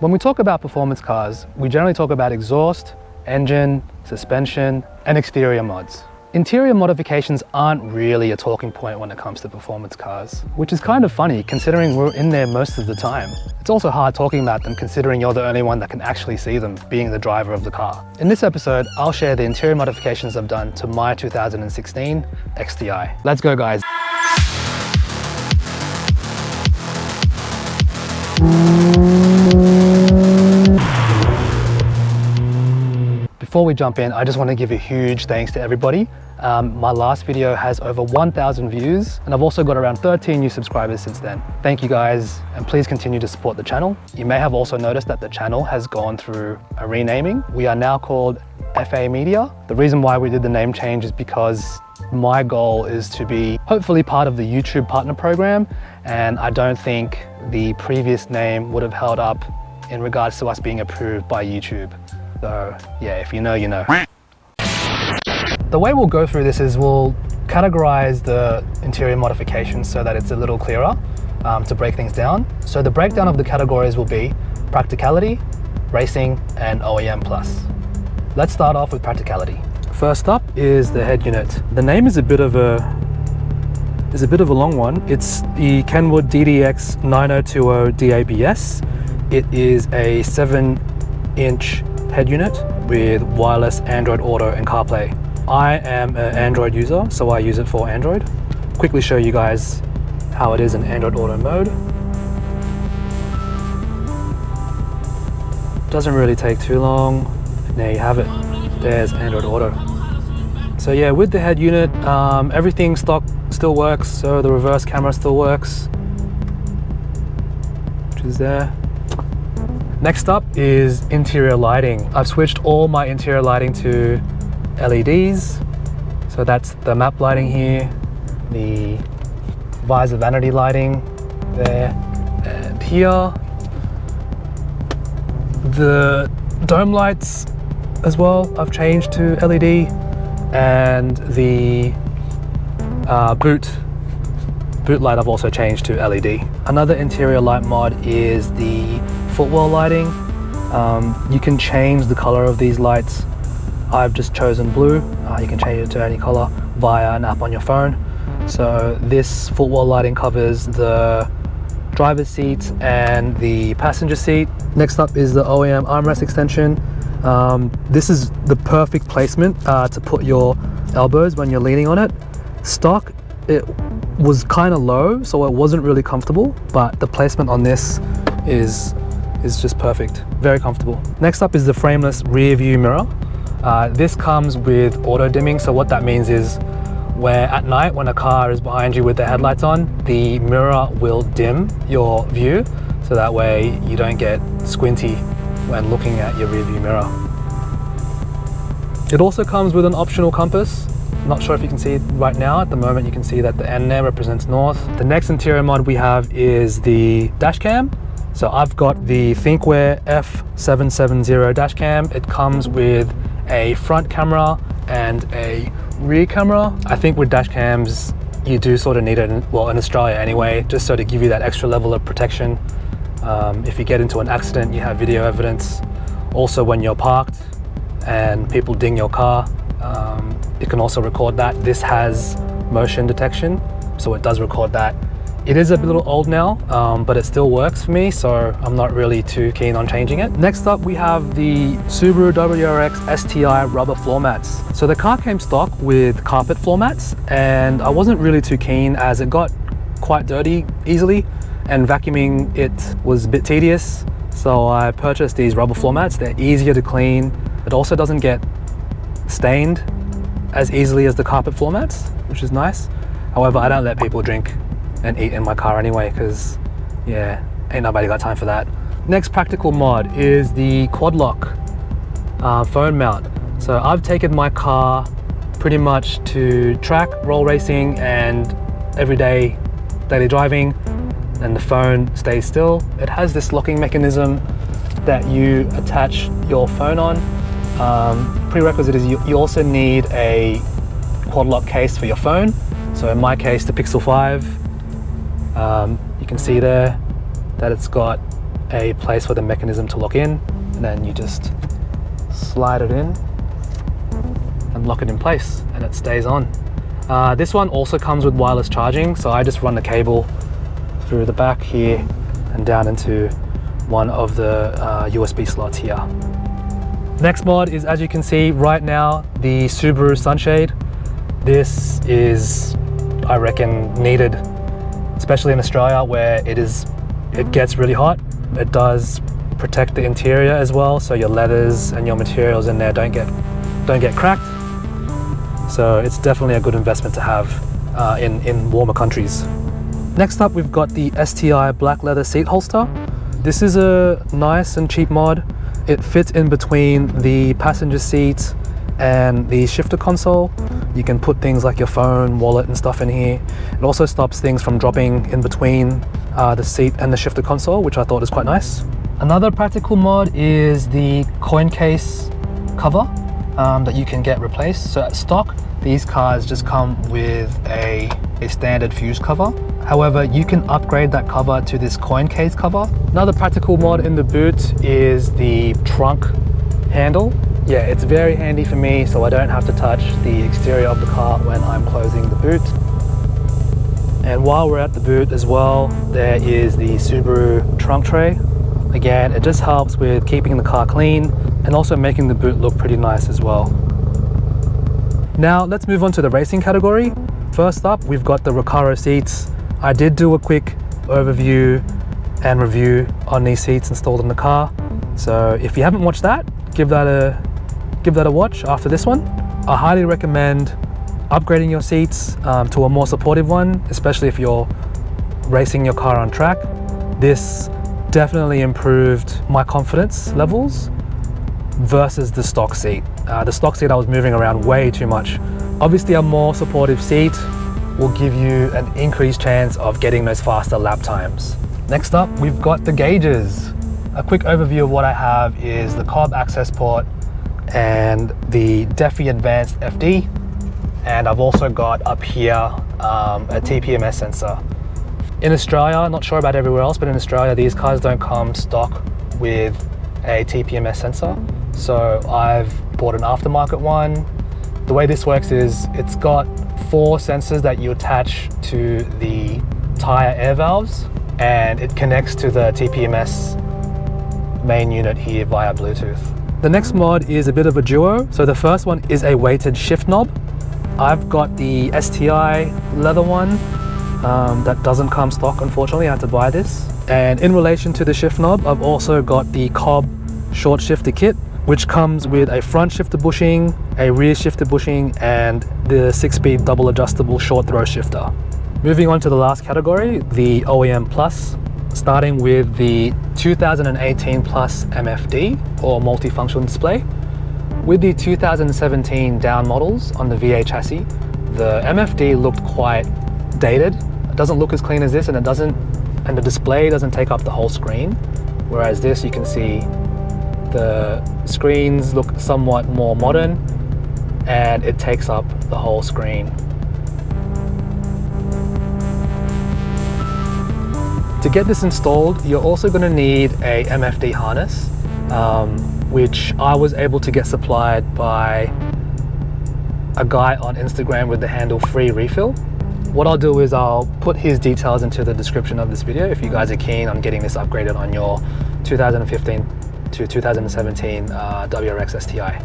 When we talk about performance cars, we generally talk about exhaust, engine, suspension, and exterior mods. Interior modifications aren't really a talking point when it comes to performance cars, which is kind of funny considering we're in there most of the time. It's also hard talking about them considering you're the only one that can actually see them, being the driver of the car. In this episode, I'll share the interior modifications I've done to my 2016 STI. Let's go, guys. Before we jump in, I just want to give a huge thanks to everybody. My last video has over 1,000 views, and I've also got around 13 new subscribers since then. Thank you guys, and please continue to support the channel. You may have also noticed that the channel has gone through a renaming. We are now called FA Media. The reason why we did the name change is because my goal is to be hopefully part of the YouTube partner program, and I don't think the previous name would have held up in regards to us being approved by YouTube. So yeah, if you know, you know. The way we'll go through this is we'll categorize the interior modifications so that it's a little clearer to break things down. So the breakdown of the categories will be practicality, racing, and OEM plus. Let's start off with practicality. First up is the head unit. The name is a bit of a long one. It's the Kenwood DDX 9020 DABS. It is a 7-inch head unit with wireless Android Auto and CarPlay. I am an Android user, so I use it for Android. Quickly show you guys how it is in Android Auto mode. Doesn't really take too long. There you have it. There's Android Auto. So yeah, with the head unit, everything stock still works. So the reverse camera still works, which is there. Next up is interior lighting. I've switched all my interior lighting to LEDs. So that's the map lighting here, the visor vanity lighting there and here. The dome lights as well I've changed to LED, and the boot light I've also changed to LED. Another interior light mod is the footwell lighting. You can change the color of these lights. I've just chosen blue. You can change it to any color via an app on your phone. So this footwell lighting covers the driver's seat and the passenger seat. Next up is the OEM armrest extension. This is the perfect placement to put your elbows when you're leaning on it. Stock, it was kind of low, so it wasn't really comfortable, but the placement on this is just perfect, very comfortable. Next up is the frameless rear view mirror. This comes with auto dimming, so what that means is where at night when a car is behind you with the headlights on, the mirror will dim your view, so that way you don't get squinty when looking at your rear view mirror. It also comes with an optional compass. Not sure if you can see it right now. At the moment you can see that the N there represents north. The next interior mod we have is the dash cam. So I've got the Thinkware F770 dash cam. It comes with a front camera and a rear camera. I think with dash cams you do sort of need it, well in Australia anyway, just so to give you that extra level of protection. If you get into an accident, you have video evidence. Also when you're parked and people ding your car, it can also record that. This has motion detection, so it does record that. It is a little old now, but it still works for me, so I'm not really too keen on changing it. Next up, we have the Subaru WRX STI rubber floor mats. So the car came stock with carpet floor mats, and I wasn't really too keen as it got quite dirty easily, and vacuuming it was a bit tedious. So I purchased these rubber floor mats. They're easier to clean. It also doesn't get stained as easily as the carpet floor mats, which is nice. However, I don't let people drink and eat in my car anyway, because yeah, ain't nobody got time for that. Next practical mod is the quad lock phone mount. So I've taken my car pretty much to track, roll racing, and everyday daily driving, and the phone stays still. It has this locking mechanism that you attach your phone on. Prerequisite is you also need a quad lock case for your phone. So in my case, the Pixel 5, you can see there that it's got a place for the mechanism to lock in, and then you just slide it in and lock it in place, and it stays on. This one also comes with wireless charging, so I just run the cable through the back here and down into one of the USB slots here. Next mod is, as you can see right now, the Subaru sunshade. This is, I reckon, needed, especially in Australia where it gets really hot. It does protect the interior as well, so your leathers and your materials in there don't get cracked. So it's definitely a good investment to have in warmer countries. Next up, we've got the STI black leather seat holster. This is a nice and cheap mod. It fits in between the passenger seat and the shifter console. You can put things like your phone, wallet and stuff in here. It also stops things from dropping in between the seat and the shifter console, which I thought is quite nice. Another practical mod is the coin case cover that you can get replaced. So at stock, these cars just come with a standard fuse cover. However, you can upgrade that cover to this coin case cover. Another practical mod in the boot is the trunk handle. Yeah, it's very handy for me, so I don't have to touch the exterior of the car when I'm closing the boot. And while we're at the boot as well, there is the Subaru trunk tray. Again, it just helps with keeping the car clean and also making the boot look pretty nice as well. Now let's move on to the racing category. First up, we've got the Recaro seats. I did do a quick overview and review on these seats installed in the car. So if you haven't watched that, give that a watch after this one. I highly recommend upgrading your seats to a more supportive one, especially if you're racing your car on track. This definitely improved my confidence levels versus the stock seat. The stock seat, I was moving around way too much. Obviously, a more supportive seat will give you an increased chance of getting those faster lap times. Next up, we've got the gauges. A quick overview of what I have is the cob access port and the Defi Advanced FD. And I've also got up here a TPMS sensor. In Australia, not sure about everywhere else, but in Australia, these cars don't come stock with a TPMS sensor. So I've bought an aftermarket one. The way this works is it's got 4 sensors that you attach to the tire air valves, and it connects to the TPMS main unit here via Bluetooth. The next mod is a bit of a duo. So the first one is a weighted shift knob. I've got the STI leather one that doesn't come stock, unfortunately. I had to buy this. And in relation to the shift knob, I've also got the Cobb short shifter kit, which comes with a front shifter bushing, a rear shifter bushing, and the 6-speed double adjustable short throw shifter. Moving on to the last category, the OEM Plus, starting with the 2018 Plus MFD, or multifunction display. With the 2017 down models on the VA chassis, the MFD looked quite dated. It doesn't look as clean as this, and the display doesn't take up the whole screen. Whereas this, you can see the screens look somewhat more modern and it takes up the whole screen. To get this installed, you're also going to need a MFD harness, which I was able to get supplied by a guy on Instagram with the handle Free Refill. What I'll do is I'll put his details into the description of this video if you guys are keen on getting this upgraded on your 2015 to 2017 WRX STI.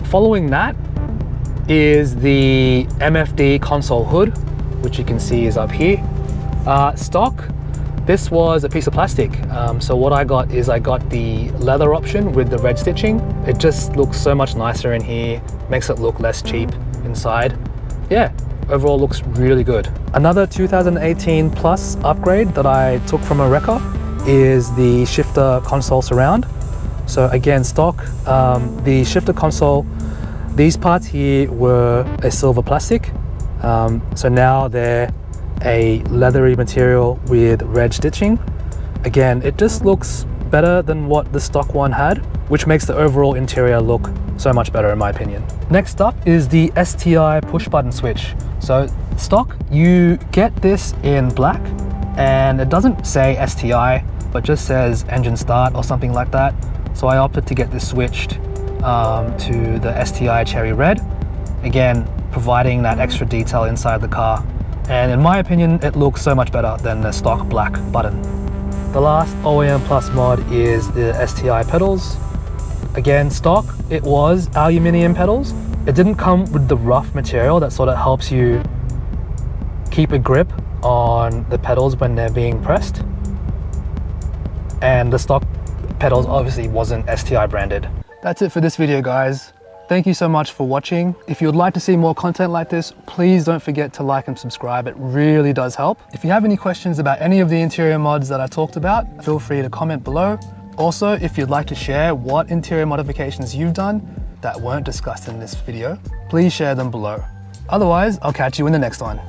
Following that is the MFD console hood, which you can see is up here. Stock, this was a piece of plastic. So what I got is I got the leather option with the red stitching. It just looks so much nicer in here, makes it look less cheap inside. Yeah, overall looks really good. Another 2018 Plus upgrade that I took from a wrecker is the shifter console surround. So again, stock, the shifter console, these parts here were a silver plastic. So now they're a leathery material with red stitching. Again, it just looks better than what the stock one had, which makes the overall interior look so much better in my opinion. Next up is the STI push button switch. So stock, you get this in black and it doesn't say STI. but just says engine start or something like that. So I opted to get this switched to the STI cherry red. Again, providing that extra detail inside the car. And in my opinion, it looks so much better than the stock black button. The last OEM Plus mod is the STI pedals. Again, stock, it was aluminium pedals. It didn't come with the rough material that sort of helps you keep a grip on the pedals when they're being pressed. And the stock pedals obviously wasn't STI branded. That's it for this video, guys. Thank you so much for watching. If you would like to see more content like this, please don't forget to like and subscribe. It really does help. If you have any questions about any of the interior mods that I talked about, feel free to comment below. Also, if you'd like to share what interior modifications you've done that weren't discussed in this video, please share them below. Otherwise, I'll catch you in the next one.